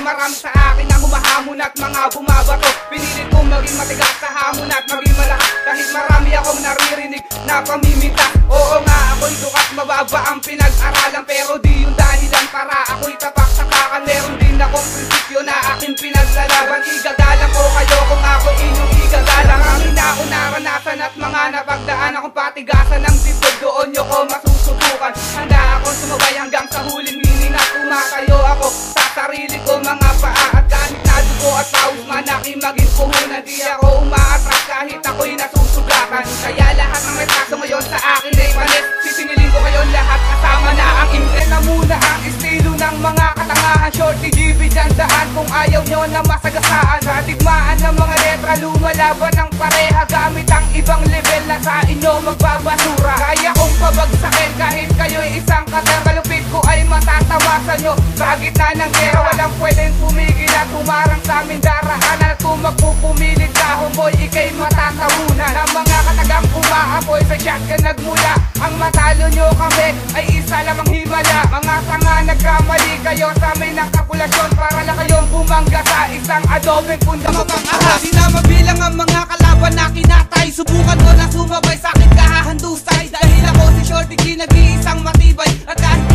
Marami sa akin ang humahamon at mga bumabato. Pinilit kong maging matigas sa hamon at maging malakas, kahit marami akong naririnig na pamiminta. Oo nga, ako'y dukat, mababa ang pinag-aralan, pero di yung dahilan para ako'y tapak sa kakan. Meron din akong prinsipyo na aking pinaglalaban. Igagalang ko kayo kung ako inyong igagalang. Marami na ako naranasan at mga napagdaan akong patigasan ng dibdib, doon nyo ko masusubukan. Handa akong sumabay hanggang sa huling hininga. Tumatayo ako sa sarili ko, mga paa at kahit na dugo at pawis man aking maging puhunan. Di ako umaatras kahit ako'y nasusugatan. Kaya lahat ng may kaso ngayon sa akin ay panis. Sisingilin ko kayo lahat kasama na ang impress. Na muna ang estilo ng mga katangahan. Shorty GB dyan daan kung ayaw nyo na masagasaan. Sa tigmaan ng mga letra lumalaban ng pareha, gamit ang ibang level na sa inyo magbabasura. Kaya kong pabagsakin kahit kayo'y isang katang. Kalupit ko ay matatawasan nyo sa gitna ng gera. Walang pwedeng pumigil at humarang sa aming darahanan. At kung magpupumilit ka homeboy, ikay matatabunan ng mga katagang umaapoy sa shotgun nagmula. Ang matalo nyo kami ay isa lamang himala. Mga tanga nagkamali kayo sa amin ng kalkulasyon para lang kayong bumangga sa isang adobeng pundamang ahas. Di na mabilang ang mga kalaban na kinatay. Subukan ko na sumabay sa akin kahahandusay. Dahil ako si Shorty G, nag-iisang matibay. At kahit